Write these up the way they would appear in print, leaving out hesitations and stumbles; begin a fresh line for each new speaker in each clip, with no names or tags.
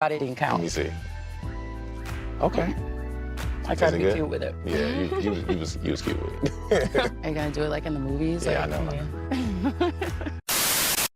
It didn't count.
Let me see. Okay.
I tried to be
good?
cute with it.
Yeah, you was cute with it.
Are you gonna do it like in the movies?
Yeah,
like,
I know.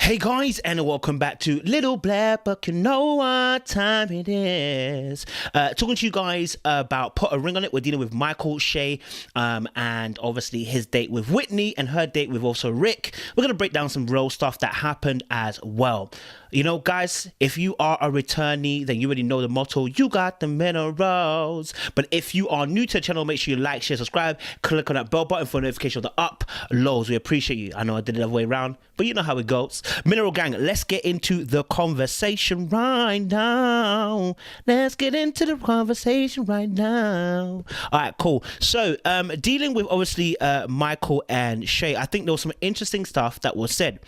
Hey guys, and welcome back to Little Blair, but you know what time it is. Talking to you guys about Put a Ring on It. We're dealing with Michael Shea and obviously his date with Whitney and her date with also Rick. We're going to break down some real stuff that happened as well. You know, guys, if you are a returnee, then you already know the motto, you got the minerals. But if you are new to the channel, make sure you like, share, subscribe, click on that bell button for notification of the uploads. We appreciate you. I know I did it the other way around, but you know how it goes. Mineral Gang, let's get into the conversation right now. Let's get into the conversation right now. All right, cool. So, dealing with obviously Michael and Shay, I think there was some interesting stuff that was said.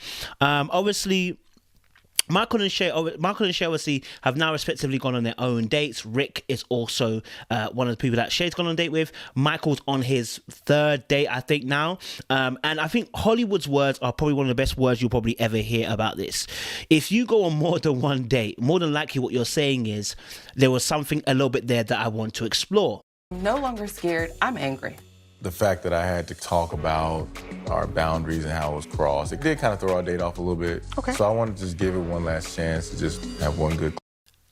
Obviously, Michael and Shay obviously have now respectively gone on their own dates. Rick is also one of the people that Shay's gone on a date with. Michael's on his third date, I think, now. And I think Hollywood's words are probably one of the best words you'll probably ever hear about this. If you go on more than one date, more than likely what you're saying is, there was something a little bit there that I want to explore.
I'm no longer scared. I'm angry.
The fact that I had to talk about our boundaries and how it was crossed, it did kind of throw our date off a little bit.
Okay.
So I wanted to just give it one last chance to just have one good.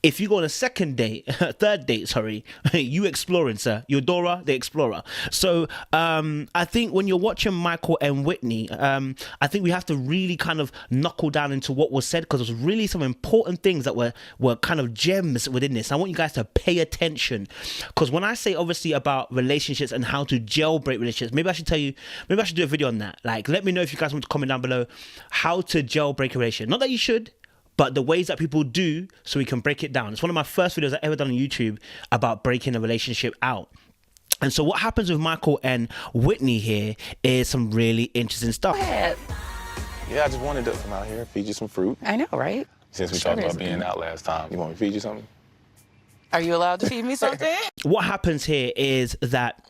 If you go on a third date, you exploring, sir. You're Dora the Explorer. So I think when you're watching Michael and Whitney, I think we have to really kind of knuckle down into what was said, because there's really some important things that were kind of gems within this. I want you guys to pay attention, because when I say obviously about relationships and how to jailbreak relationships, maybe I should do a video on that. Like, let me know if you guys want to comment down below how to jailbreak a relationship. Not that you should, but the ways that people do, so we can break it down. It's one of my first videos I've ever done on YouTube about breaking a relationship out. And so what happens with Michael and Whitney here is some really interesting stuff.
Yeah, I just wanted to come out here, feed you some fruit.
I know, right?
Since we talked about being out last time, you want me to feed you something?
Are you allowed to feed me something?
What happens here is that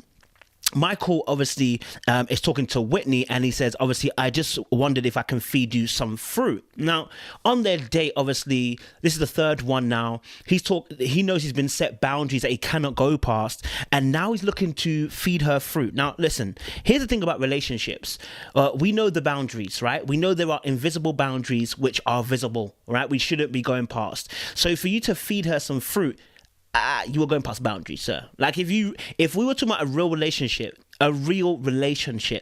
Michael obviously is talking to Whitney, and he says, obviously, I just wondered if I can feed you some fruit. Now, on their date, obviously, this is the third one now. He knows he's been set boundaries that he cannot go past, and now he's looking to feed her fruit. Now, listen, here's the thing about relationships. We know the boundaries, right? We know there are invisible boundaries which are visible, right? We shouldn't be going past. So for you to feed her some fruit, you were going past boundaries, sir. Like, if we were talking about a real relationship,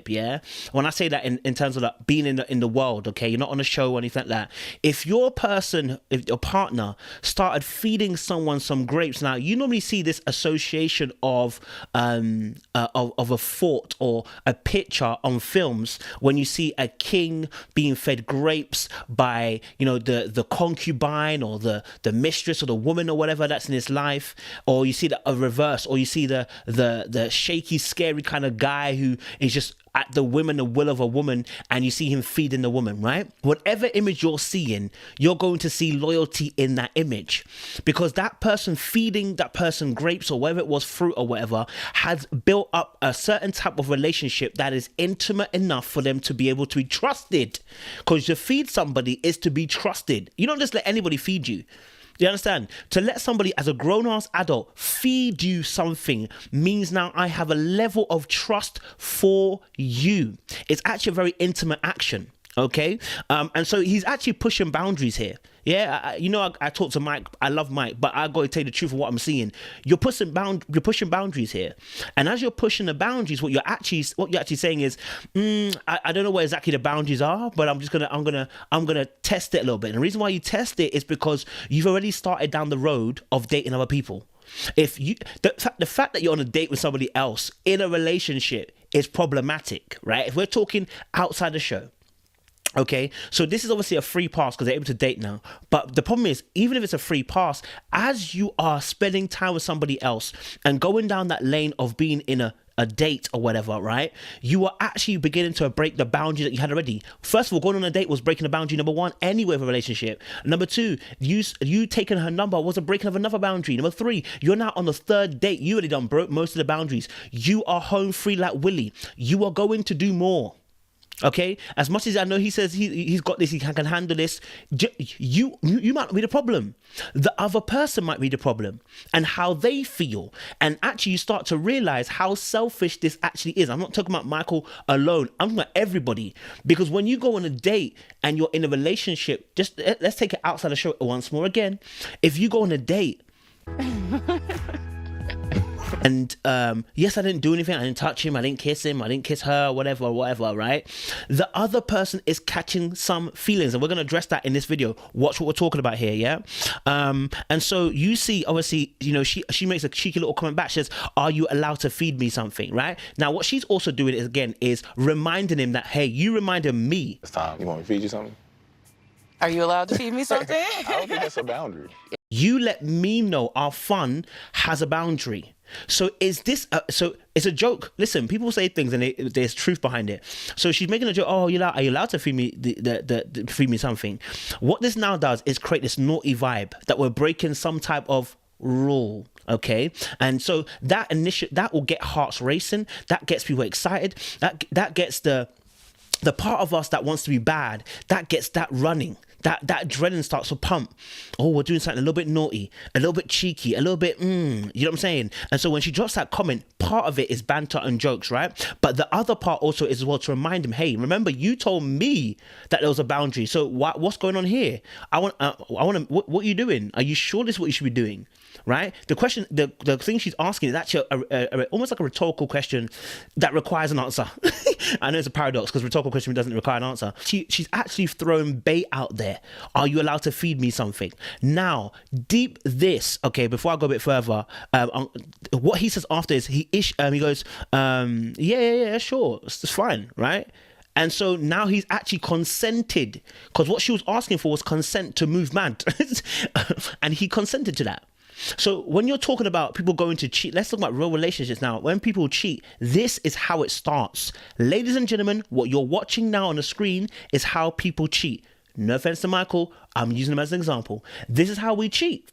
yeah. When I say that in terms of like being in the world, okay, you're not on a show or anything like that. If your partner started feeding someone some grapes, now you normally see this association of a fort or a picture on films when you see a king being fed grapes by, you know, the concubine or the mistress or the woman or whatever that's in his life, or you see a reverse, or you see the shaky, scary kind of guy who is just at the whim and the will of a woman, and you see him feeding the woman, right? Whatever image you're seeing, you're going to see loyalty in that image, because that person feeding that person grapes or whatever it was, fruit or whatever, has built up a certain type of relationship that is intimate enough for them to be able to be trusted. Because to feed somebody is to be trusted. You don't just let anybody feed you. You understand? To let somebody as a grown-ass adult feed you something means now I have a level of trust for you. It's actually a very intimate action, okay? And so he's actually pushing boundaries here. Yeah, I talk to Mike. I love Mike, but I got to tell you the truth of what I'm seeing. You're pushing boundaries here, and as you're pushing the boundaries, what you're actually saying is, I don't know where exactly the boundaries are, but I'm gonna test it a little bit. And the reason why you test it is because you've already started down the road of dating other people. If the fact that you're on a date with somebody else in a relationship is problematic, right? If we're talking outside the show. Okay, so this is obviously a free pass because they're able to date now. But the problem is, even if it's a free pass, as you are spending time with somebody else and going down that lane of being in a date or whatever, right? You are actually beginning to break the boundary that you had already. First of all, going on a date was breaking a boundary, number one, anyway, of a relationship. Number two, you taking her number was a breaking of another boundary. Number three, you're now on the third date. You already done broke most of the boundaries. You are home free like Willie. You are going to do more. Okay, as much as I know he says he's got this, he can handle this. You might not be the problem. The other person might be the problem, and how they feel. And actually, you start to realize how selfish this actually is. I'm not talking about Michael alone. I'm talking about everybody. Because when you go on a date and you're in a relationship, just let's take it outside the show once more again. If you go on a date. And yes, I didn't do anything. I didn't touch him. I didn't kiss him. I didn't kiss her, whatever, right? The other person is catching some feelings. And we're going to address that in this video. Watch what we're talking about here, yeah? And so you see, obviously, you know, she makes a cheeky little comment back. She says, are you allowed to feed me something, right? Now, what she's also doing is, again, is reminding him that, hey, you reminded me.
It's time. You want me to feed you something?
Are you allowed to feed me something?
I don't think that's a boundary.
You let me know our fun has a boundary. So is this so it's a joke? Listen, people say things and there's truth behind it. So she's making a joke. Oh, are you allowed to feed me feed me something? What this now does is create this naughty vibe that we're breaking some type of rule. Okay, and so that will get hearts racing. That gets people excited. That gets the part of us that wants to be bad. That gets that running. That adrenaline starts to pump. Oh, we're doing something a little bit naughty, a little bit cheeky, a little bit, you know what I'm saying? And so when she drops that comment, part of it is banter and jokes, right? But the other part also is as well to remind him, hey, remember you told me that there was a boundary. So what's going on here? What are you doing? Are you sure this is what you should be doing? Right? The question, the thing she's asking is actually almost like a rhetorical question that requires an answer. I know it's a paradox because rhetorical question doesn't require an answer. She's actually throwing bait out there. Are you allowed to feed me something? Now, deep this, okay, before I go a bit further, what he says after is he goes, yeah, sure, it's fine, right? And so now he's actually consented, because what she was asking for was consent to move mad. And he consented to that. So when you're talking about people going to cheat, let's talk about real relationships now. When people cheat, this is how it starts. Ladies and gentlemen, what you're watching now on the screen is how people cheat. No offense to Michael, I'm using him as an example. This is how we cheat.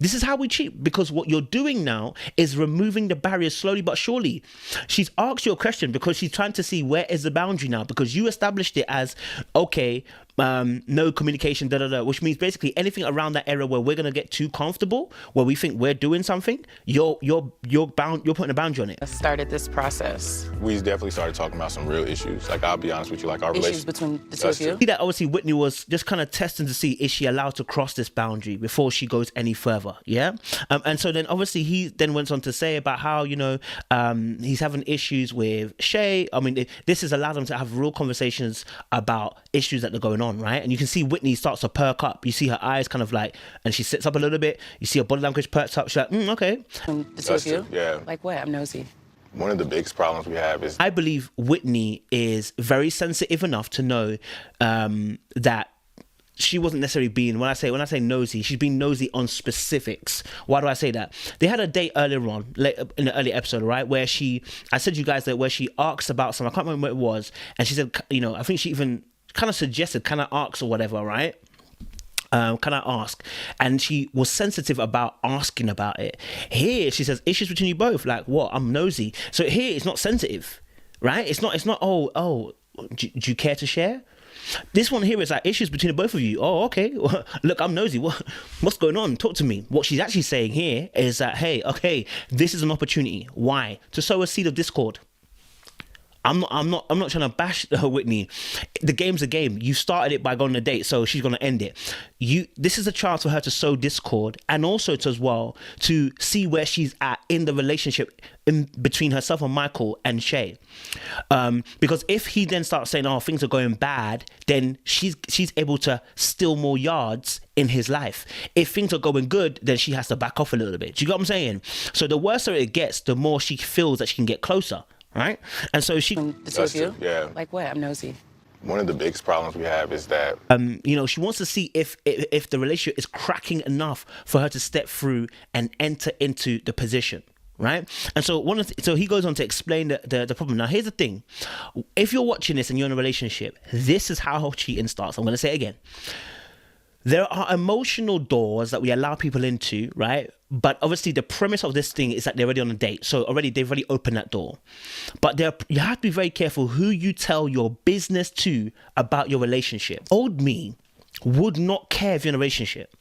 This is how we cheat, because what you're doing now is removing the barriers slowly but surely. She's asked you a question because she's trying to see where is the boundary now, because you established it as, okay, no communication, which means basically anything around that area where we're going to get too comfortable, where we think we're doing something, you're putting a boundary on it.
I started this process.
We definitely started talking about some real issues. Like, I'll be honest with you, like our
Issues
relationship
between the two of you?
See that obviously Whitney was just kind of testing to see, is she allowed to cross this boundary before she goes any further, yeah? And so then obviously he then went on to say about how, you know, he's having issues with Shay. I mean, this has allowed them to have real conversations about issues that are going on, right? And you can see Whitney starts to perk up. You see her eyes kind of like, and she sits up a little bit. You see her body language perks up. She's like, okay.
The two of you?
Yeah.
Like what? I'm nosy.
One of the biggest problems we have is
I believe Whitney is very sensitive enough to know that she wasn't necessarily being, when I say nosy, she's being nosy on specifics. Why do I say that? They had a date earlier on, in the early episode, right, where I said to you guys that where she asked about something, I can't remember what it was, and she said, you know, I think she even kind of suggested, can I ask or whatever, right? Can I ask? And she was sensitive about asking about it. Here, she says, issues between you both, like what? I'm nosy. So here, it's not sensitive, right? It's not, oh, do you care to share? This one here is like issues between the both of you. Oh, okay. Look, I'm nosy. What's going on? Talk to me. What she's actually saying here is that, hey, okay, this is an opportunity. Why? To sow a seed of discord. I'm not trying to bash Whitney. The game's a game. You started it by going on a date, so she's gonna end it. This is a chance for her to sow discord, and also to see where she's at in the relationship in between herself and Michael and Shay. Because if he then starts saying, oh, things are going bad, then she's able to steal more yards in his life. If things are going good, then she has to back off a little bit. Do you get what I'm saying? So the worse it gets, the more she feels that she can get closer. Right? And so she...
The two of you?
Yeah.
Like what? I'm nosy.
One of the biggest problems we have is that...
you know, she wants to see if the relationship is cracking enough for her to step through and enter into the position. Right? And so so he goes on to explain the problem. Now, here's the thing. If you're watching this and you're in a relationship, this is how cheating starts. I'm going to say it again. there are emotional doors that we allow people into, right? But obviously the premise of this thing is that they're already on a date. So they've already opened that door. But you have to be very careful who you tell your business to about your relationship. Old me would not care if you're in a relationship.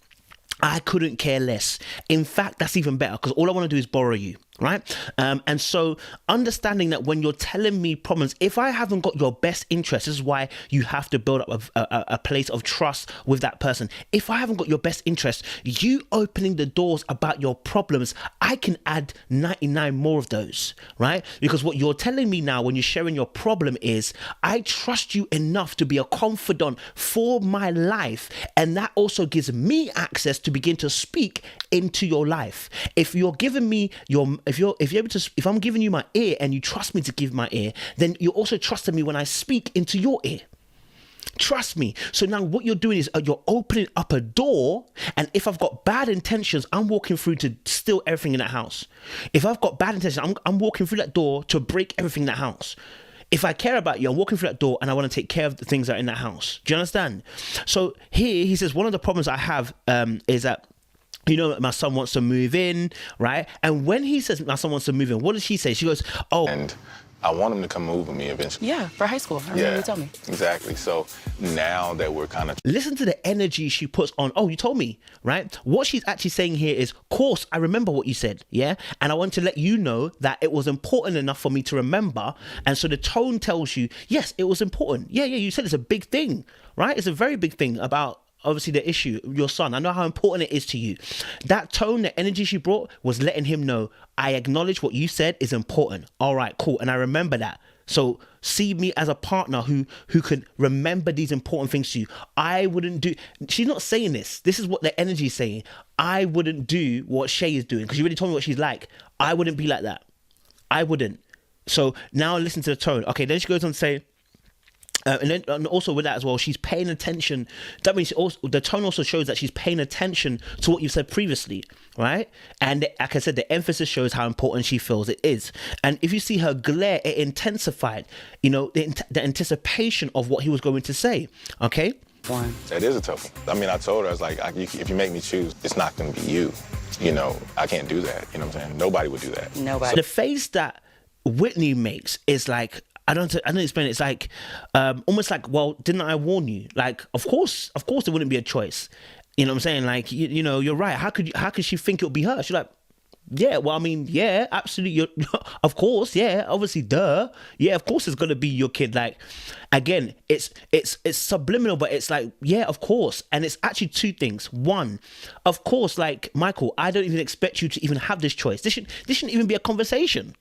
I couldn't care less. In fact, that's even better because all I want to do is borrow you, right? And so understanding that when you're telling me problems, if I haven't got your best interest, this is why you have to build up a place of trust with that person. If I haven't got your best interest, you opening the doors about your problems, I can add 99 more of those, right? Because what you're telling me now when you're sharing your problem is, I trust you enough to be a confidant for my life. And that also gives me access to begin to speak into your life. If you're giving me if I'm giving you my ear and you trust me to give my ear, then you're also trusting me when I speak into your ear. Trust me. So now what you're doing is you're opening up a door, and if I've got bad intentions, I'm walking through to steal everything in that house. If I've got bad intentions, I'm walking through that door to break everything in that house. If I care about you, I'm walking through that door and I want to take care of the things that are in that house. Do you understand? So here he says, one of the problems I have is that, you know, my son wants to move in, right? And when he says my son wants to move in, what does she say? She goes, oh.
And I want him to come move with me eventually.
Yeah, for high school. I remember you told me.
Exactly. So now that we're kind of...
Listen to the energy she puts on. Oh, you told me, right? What she's actually saying here is, course, I remember what you said, yeah? And I want to let you know that it was important enough for me to remember. And so the tone tells you, yes, it was important. Yeah, you said it's a big thing, right? It's a very big thing about obviously the issue, your son. I know how important it is to you. That tone, the energy she brought was letting him know, I acknowledge what you said is important. All right, cool. And I remember that. So see me as a partner who could remember these important things to you. I wouldn't do, she's not saying this. This is what the energy is saying. I wouldn't do what Shay is doing because you already told me what she's like. I wouldn't be like that. I wouldn't. So now listen to the tone. Okay, then she goes on to say, and also with that as well, she's paying attention. That means the tone also shows that she's paying attention to what you said previously, right? And like I said, the emphasis shows how important she feels it is. And if you see her glare, it intensified, you know, the anticipation of what he was going to say, okay?
That is a tough one. I mean, I told her, I was like, if you make me choose, it's not going to be you. You know, I can't do that. You know what I'm saying? Nobody would do that.
Nobody.
The face that Whitney makes is like, I don't explain it. It's like, almost like, well, didn't I warn you? Like, of course, there wouldn't be a choice. You know what I'm saying? Like, you know, you're right. How could she think it would be her? She's like, yeah, well, I mean, yeah, absolutely. Of course, yeah, obviously, duh. Yeah, of course it's going to be your kid. Like, again, it's subliminal, but it's like, yeah, of course. And it's actually two things. One, of course, like, Michael, I don't even expect you to even have this choice. This shouldn't even be a conversation.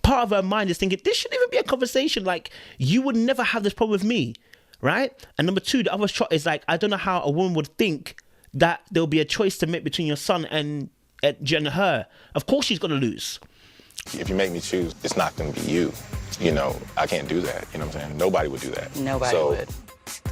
Part of her mind is thinking, this shouldn't even be a conversation. Like, you would never have this problem with me, right? And number two, the other shot is like, I don't know how a woman would think that there'll be a choice to make between your son and her. Of course she's going to lose.
If you make me choose, it's not going to be you. You know, I can't do that. You know what I'm saying? Nobody would do that.
Nobody would.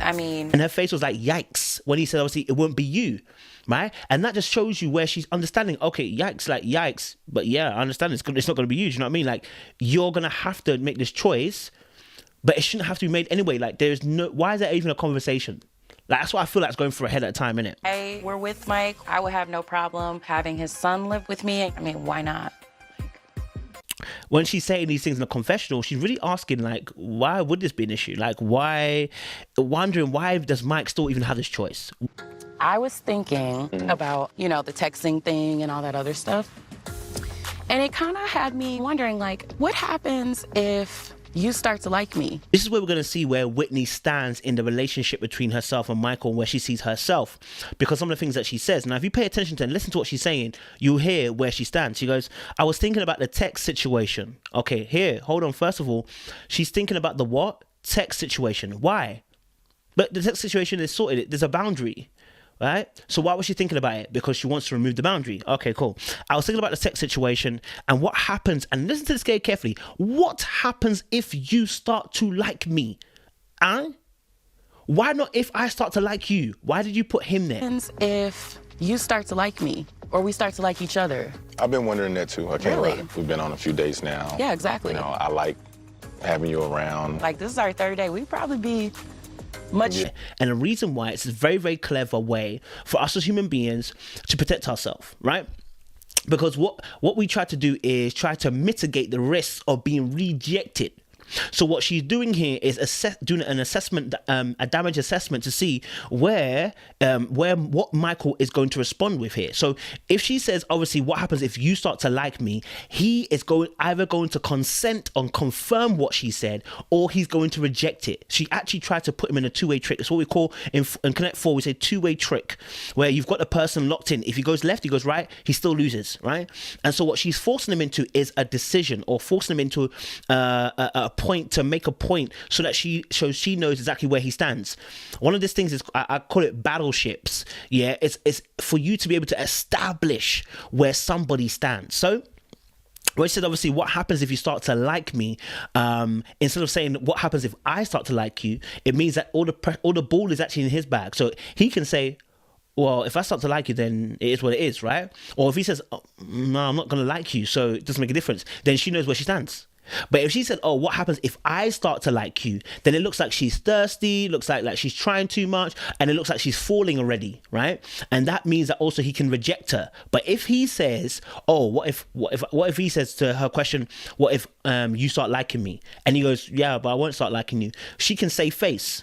I mean...
And her face was like, yikes, when he said, obviously, it won't be you. Right? And that just shows you where she's understanding, okay, yikes, but yeah, I understand it's not going to be you, do you know what I mean? Like, you're going to have to make this choice, but it shouldn't have to be made anyway. Like, why is there even a conversation? Like, that's what I feel like it's going through her head at a time, innit?
I were with Mike, I would have no problem having his son live with me. I mean, why not?
When she's saying these things in the confessional, she's really asking, like, why would this be an issue? Like, wondering why does Mike still even have this choice?
I was thinking about, you know, the texting thing and all that other stuff. And it kind of had me wondering, like, what happens if you start to like me?
This is where we're going to see where Whitney stands in the relationship between herself and Michael, where she sees herself. Because some of the things that she says, now if you pay attention to and listen to what she's saying, you'll hear where she stands. She goes, I was thinking about the text situation. Okay, here, hold on. First of all, she's thinking about the what? Text situation. Why? But the text situation is sorted. There's a boundary. Right? So why was she thinking about it? Because she wants to remove the boundary. Okay, cool. I was thinking about the sex situation and what happens, and listen to this carefully. What happens if you start to like me? Why not if I start to like you? Why did you put him there?
If you start to like me or we start to like each other.
I've been wondering that too. I can't lie. We've been on a few dates now.
Yeah, exactly.
You know, I like having you around.
Like, this is our third day. We'd probably be Much.
And the reason why it's a very, very clever way for us as human beings to protect ourselves, right? Because what we try to do is try to mitigate the risks of being rejected. So what she's doing here is doing an assessment, a damage assessment to see where what Michael is going to respond with here. So if she says, obviously, what happens if you start to like me, he is either going to consent and confirm what she said, or he's going to reject it. She actually tried to put him in a two-way trick. It's what we call in Connect 4, we say two-way trick, where you've got the person locked in. If he goes left, he goes right, he still loses, right? And so what she's forcing him into is a decision, or forcing him into a point, to make a point, so that she knows exactly where he stands. One of these things is, I call it battleships. Yeah, it's for you to be able to establish where somebody stands. So where she said, obviously, what happens if you start to like me, instead of saying what happens if I start to like you, it means that all the ball is actually in his bag. So he can say, well, if I start to like you, then it is what it is, right? Or if he says, oh, no, I'm not going to like you, so it doesn't make a difference, then she knows where she stands. But if she said, oh, what happens if I start to like you, then it looks like she's thirsty, looks like she's trying too much, and it looks like she's falling already, right? And that means that also he can reject her. But if he says, oh, what if he says to her question, what if you start liking me? And he goes, yeah, but I won't start liking you. She can save face.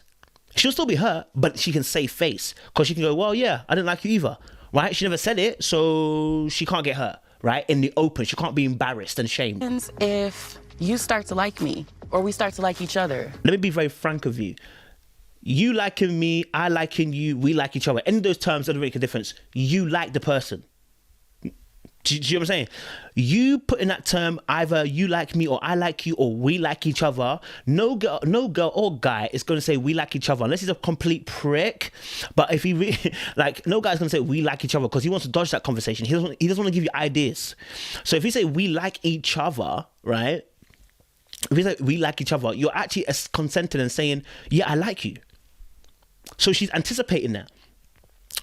She'll still be hurt, but she can save face, because she can go, well, yeah, I didn't like you either, right? She never said it, so she can't get hurt, right? In the open, she can't be embarrassed and shamed.
If you start to like me, or we start to like each other.
Let me be very frank with you. You liking me, I liking you, we like each other. Any of those terms doesn't make a difference. You like the person. Do you know what I'm saying? You put in that term, either you like me, or I like you, or we like each other. No girl or guy is going to say we like each other, unless he's a complete prick. But if he no guy's going to say we like each other, because he wants to dodge that conversation. He doesn't want to give you ideas. So if you say we like each other, right? If you say we like each other, you're actually consenting and saying, yeah, I like you. So she's anticipating that.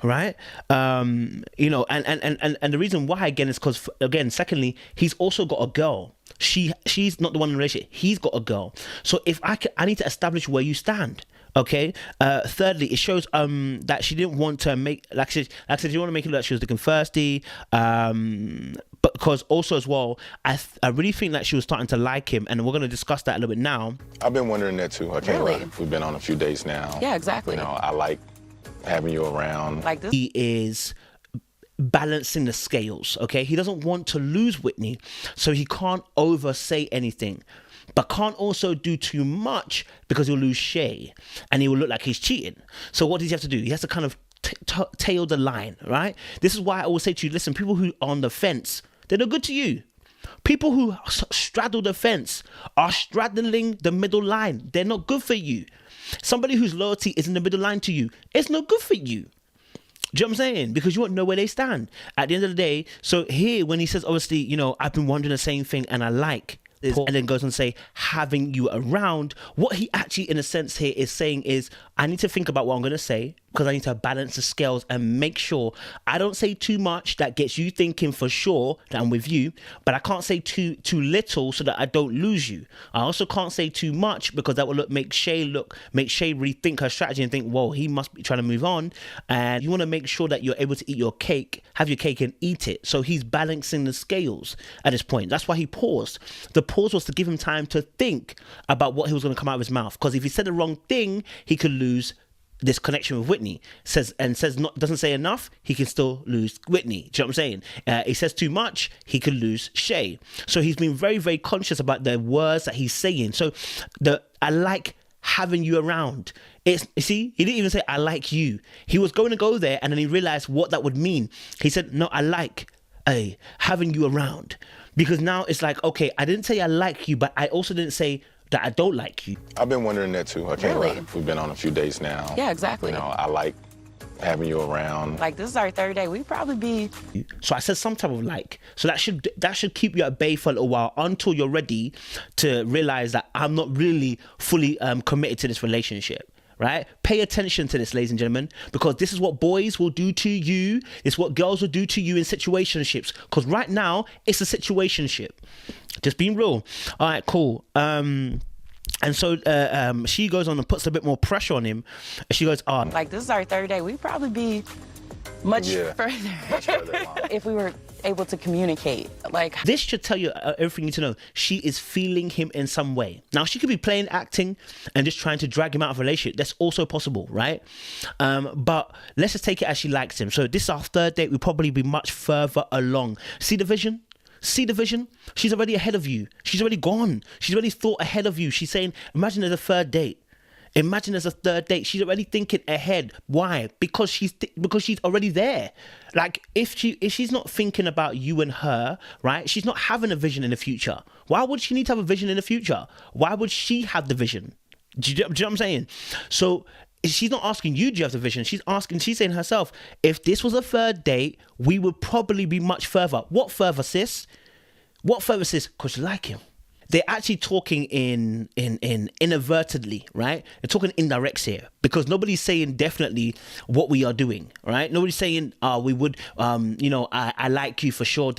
Right? And the reason why, again, is because, again, secondly, he's also got a girl. She's not the one in the relationship. He's got a girl. So if I need to establish where you stand. Okay. Thirdly, it shows that she didn't want to make, like I said, she didn't want to make it look like she was looking thirsty. But because also as well, I really think that she was starting to like him, and we're going to discuss that a little bit now.
I've been wondering that too. I can't lie. We've been on a few dates now.
Yeah, exactly.
You know, I like having you around.
Like this.
He is balancing the scales, okay? He doesn't want to lose Whitney, so he can't over say anything, but can't also do too much because he'll lose Shay and he will look like he's cheating. So what does he have to do? He has to kind of tail the line, right? This is why I always say to you, listen, people who are on the fence, they're not good to you. People who straddle the fence are straddling the middle line. They're not good for you. Somebody whose loyalty is in the middle line to you, it's not good for you. Do you know what I'm saying? Because you won't know where they stand at the end of the day. So here, when he says, obviously, you know, I've been wondering the same thing and I like this, and then goes on to say, having you around, what he actually, in a sense here, is saying is, I need to think about what I'm going to say, because I need to balance the scales and make sure I don't say too much that gets you thinking for sure that I'm with you, but I can't say too little so that I don't lose you. I also can't say too much, because that will make Shay rethink her strategy and think, whoa, he must be trying to move on. And you want to make sure that you're able to eat your cake, have your cake and eat it. So he's balancing the scales at this point. That's why he paused. The pause was to give him time to think about what he was going to come out of his mouth, because if he said the wrong thing, he could lose this connection with Whitney. Doesn't say enough, he can still lose Whitney. Do you know what I'm saying? He says too much, he could lose Shay. So he's been very, very conscious about the words that he's saying. So I like having you around. You see, he didn't even say I like you. He was going to go there, and then he realized what that would mean. He said, no, I like having you around. Because now it's like, okay, I didn't say I like you, but I also didn't say that I don't like you.
I've been wondering that too. I can't lie. We've been on a few dates now.
Yeah, exactly.
You know, I like having you around.
Like, this is our third day. We'd probably be...
So I said some type of like. So that should keep you at bay for a little while, until you're ready to realize that I'm not really fully committed to this relationship. Right? Pay attention to this, ladies and gentlemen, because this is what boys will do to you. It's what girls will do to you in situationships. Because right now, it's a situationship. Just being real. All right, cool. And so she goes on and puts a bit more pressure on him. She goes,
Like, this is our third day. We'd probably be much further
along.
if we were able to communicate. Like,
this should tell you everything you need to know. She is feeling him in some way. Now, she could be playing acting and just trying to drag him out of a relationship. That's also possible, right? But let's just take it as she likes him. So this is our third date. We'll probably be much further along. See the vision? See the vision? She's already ahead of you. She's already gone. She's already thought ahead of you. She's saying, imagine there's a third date. Imagine there's a third date. She's already thinking ahead. Why? Because she's already there. Like, if she's not thinking about you and her, right? She's not having a vision in the future. Why would she need to have a vision in the future? Why would she have the vision? Do you know what I'm saying? So she's not asking you, do you have the vision? She's saying herself, if this was a third date, we would probably be much further. What further, sis? What further, sis? Because you like him. They're actually talking in inadvertently, right? They're talking indirects here because nobody's saying definitely what we are doing, right? Nobody's saying, we would, I like you for sure,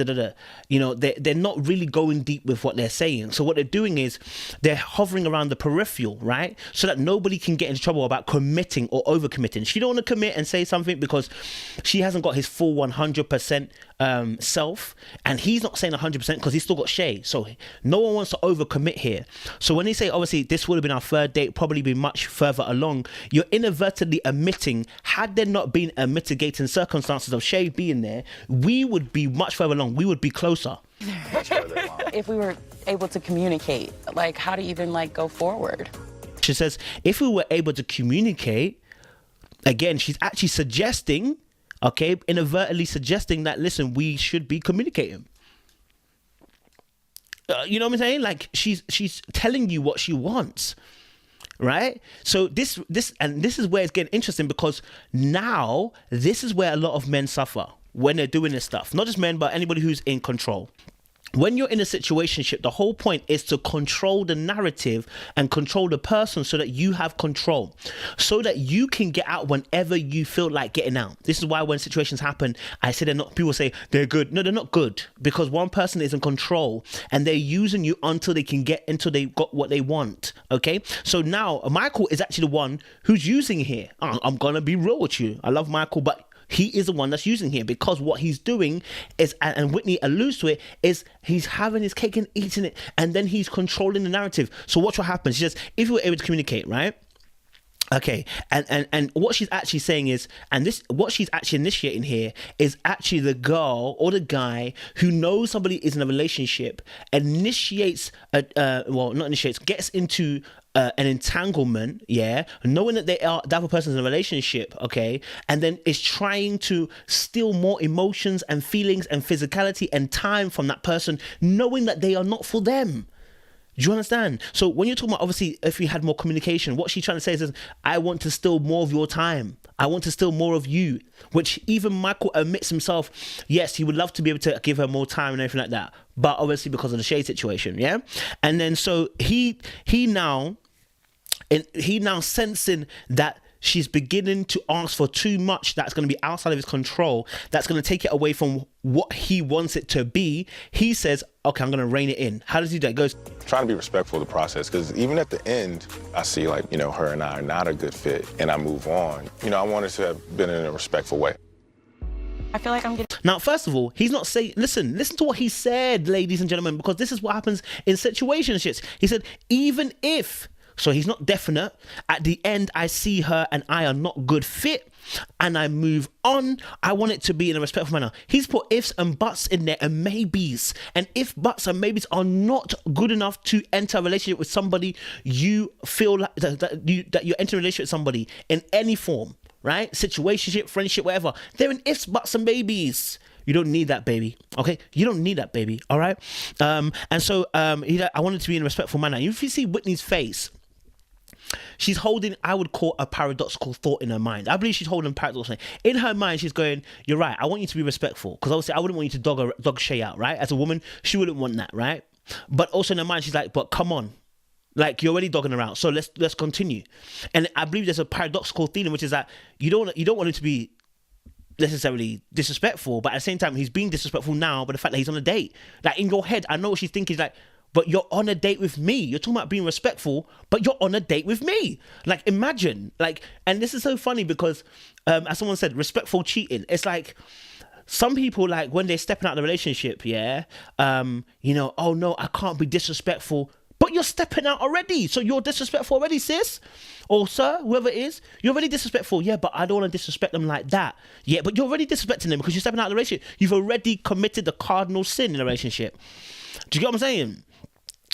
You know, they're not really going deep with what they're saying. So what they're doing is they're hovering around the peripheral, right? So that nobody can get into trouble about committing or overcommitting. She don't want to commit and say something because she hasn't got his full 100% self, and he's not saying 100% because he's still got Shay. So no one wants to overcommit here. So when they say, obviously, this would have been our third date, probably be much further along, you're inadvertently admitting, had there not been a mitigating circumstances of Shay being there, we would be much further along. We would be closer.
if we were able to communicate, like, how to even, like, go forward.
She says, if we were able to communicate, again, she's actually suggesting, okay, inadvertently suggesting that, listen, we should be communicating. You know what I'm saying? Like, she's telling you what she wants, right? So this is where it's getting interesting, because now this is where a lot of men suffer when they're doing this stuff. Not just men, but anybody who's in control. When you're in a situationship, the whole point is to control the narrative and control the person so that you have control, so that you can get out whenever you feel like getting out. This is why when situations happen, I say they're not, people say they're good. No, they're not good, because one person is in control and they're using you until they got what they want. Okay. So now Michael is actually the one who's using here. I'm going to be real with you. I love Michael, but he is the one that's using here, because what he's doing is, and Whitney alludes to it, is he's having his cake and eating it, and then he's controlling the narrative. So watch what happens. She says, if we were able to communicate, right? Okay, and what she's actually saying is, what she's actually initiating here is actually the girl or the guy who knows somebody is in a relationship, gets into an entanglement, yeah, knowing that the other person's in a relationship, okay, and then is trying to steal more emotions and feelings and physicality and time from that person, knowing that they are not for them. Do you understand? So when you're talking about, obviously, if we had more communication, what she's trying to say is, I want to steal more of your time. I want to steal more of you, which even Michael admits himself, yes, he would love to be able to give her more time and everything like that. But obviously because of the Shay situation, yeah? And then so he now sensing that she's beginning to ask for too much that's going to be outside of his control, that's going to take it away from what he wants it to be. He says, okay, I'm going to rein it in. How does he do that? He goes,
trying to be respectful of the process, because even at the end, I see, like, you know, her and I are not a good fit, and I move on. You know, I wanted to have been in a respectful way.
I feel like I'm getting...
Now, first of all, he's not saying, listen to what he said, ladies and gentlemen, because this is what happens in situationships. He said, even if, so he's not definite, at the end, I see her and I are not good fit, and I move on. I want it to be in a respectful manner. He's put ifs and buts in there and maybes. And if buts and maybes are not good enough to enter a relationship with somebody, you feel like that you're entering a relationship with somebody in any form, right? Situationship, friendship, whatever. They're in ifs, buts, and maybes. You don't need that, baby. Okay? You don't need that, baby. All right? And so I want it to be in a respectful manner. If you see Whitney's face, she's holding, I would call, a paradoxical thought in her mind. I believe she's holding paradoxical. In her mind, she's going, you're right, I want you to be respectful. Because obviously, I wouldn't want you to dog Shay out, right? As a woman, she wouldn't want that, right? But also in her mind, she's like, but come on. Like, you're already dogging her out, so let's continue. And I believe there's a paradoxical feeling, which is that you don't want him to be necessarily disrespectful, but at the same time, he's being disrespectful now by the fact that he's on a date. Like, in your head, I know what she's thinking, like, but you're on a date with me. You're talking about being respectful, but you're on a date with me. Like, imagine, like, and this is so funny because, as someone said, respectful cheating. It's like, some people, like, when they're stepping out of the relationship, yeah, you know, oh no, I can't be disrespectful. But you're stepping out already. So you're disrespectful already, sis. Or sir, whoever it is. You're already disrespectful. Yeah, but I don't want to disrespect them like that. Yeah, but you're already disrespecting them because you're stepping out of the relationship. You've already committed the cardinal sin in a relationship. Do you get what I'm saying?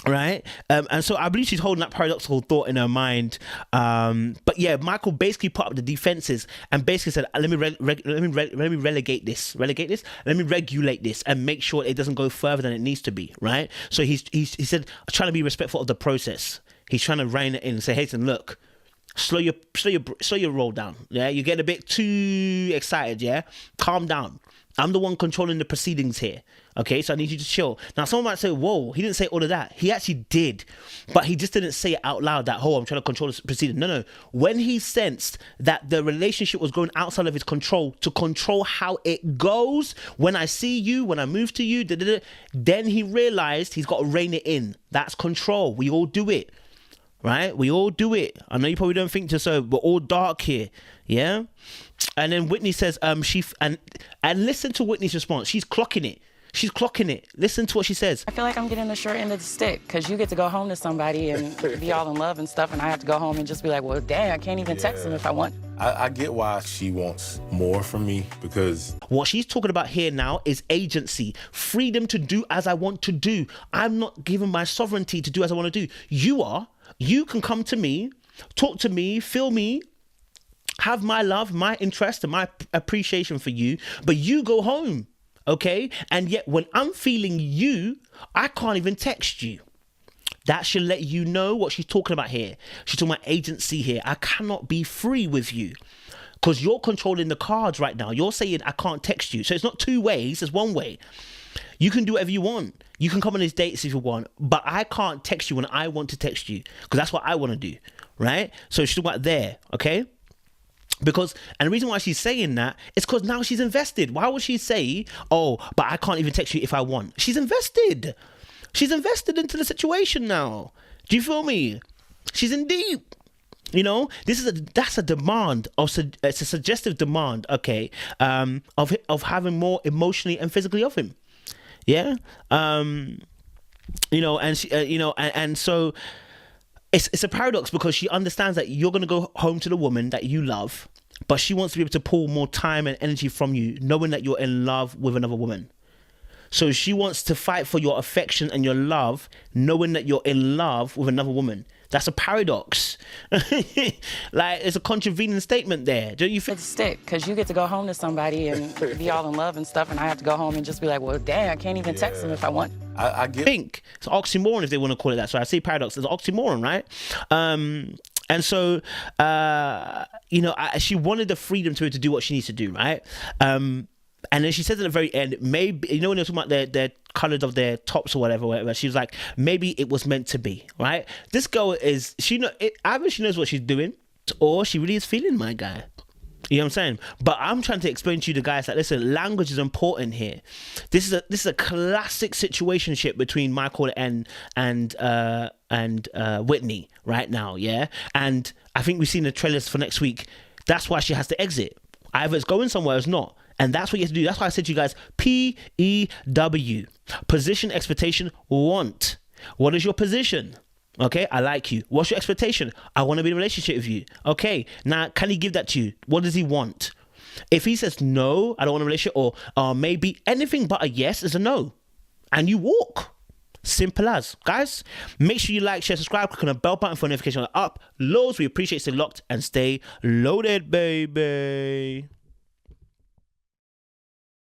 Right? And so I believe she's holding that paradoxical thought in her mind. But yeah, Michael basically put up the defenses and basically said, let me relegate this. Relegate this? Let me regulate this and make sure it doesn't go further than it needs to be, right? So he said, trying to be respectful of the process. He's trying to rein it in and say, hey, listen, look, slow your roll down. Yeah, you get a bit too excited, yeah? Calm down. I'm the one controlling the proceedings here. Okay, so I need you to chill. Now, someone might say, whoa, he didn't say all of that. He actually did. But he just didn't say it out loud that, oh, I'm trying to control the proceedings. No. When he sensed that the relationship was going outside of his control to control how it goes, when I see you, when I move to you, then he realized he's got to rein it in. That's control. We all do it. Right? We all do it. I know you probably don't think so. We're all dark here. Yeah? And then Whitney says, and listen to Whitney's response. She's clocking it. She's clocking it. Listen to what she says.
I feel like I'm getting the short end of the stick because you get to go home to somebody and be all in love and stuff, and I have to go home and just be like, well, dang, I can't even text them if I want.
I get why she wants more from me because...
What she's talking about here now is agency, freedom to do as I want to do. I'm not given my sovereignty to do as I want to do. You are. You can come to me, talk to me, feel me, have my love, my interest, and my appreciation for you, but you go home. Okay? And yet when I'm feeling you, I can't even text you. That should let you know what she's talking about here. She's talking about agency here. I cannot be free with you because you're controlling the cards right now. You're saying I can't text you. So it's not two ways, it's one way. You can do whatever you want. You can come on these dates if you want, but I can't text you when I want to text you because that's what I want to do, right? So she's talking about there, okay? Because, and the reason why she's saying that is because now she's invested. Why would she say, oh, but I can't even text you if I want? She's invested. She's invested into the situation now. Do you feel me? She's in deep. You know, that's a demand. It's a suggestive demand, okay, of having more emotionally and physically of him. Yeah. You know, and she, you know, and so it's a paradox because she understands that you're going to go home to the woman that you love, but she wants to be able to pull more time and energy from you, knowing that you're in love with another woman. So she wants to fight for your affection and your love, knowing that you're in love with another woman. That's a paradox. Like, it's a contravening statement there. Don't you think?
It's a stick, because you get to go home to somebody and be all in love and stuff, and I have to go home and just be like, well, dang, I can't even text them if I want.
I get...
Think. It's an oxymoron if they want to call it that. So I say paradox. It's an oxymoron, right? And so, you know, she wanted the freedom to do what she needs to do, right? And then she says at the very end, maybe, you know, when they're talking about their colors of their tops or whatever, she was like, maybe it was meant to be, right? This girl is, either she knows what she's doing, or she really is feeling my guy. You know what I'm saying? But I'm trying to explain to you, the guys, that listen, language is important here. This is a classic situationship between Michael and Whitney right now, yeah? And I think we've seen the trailers for next week. That's why she has to exit. Either it's going somewhere or it's not. And that's what you have to do. That's why I said to you guys, PEW. Position, expectation, want. What is your position? Okay, I like you. What's your expectation? I want to be in a relationship with you. Okay, now can he give that to you? What does he want? If he says no, I don't want a relationship, or maybe anything but a yes is a no. And you walk. Simple as. Guys, make sure you like, share, subscribe, click on the bell button for notification on uploads. We appreciate stay locked and stay loaded, baby.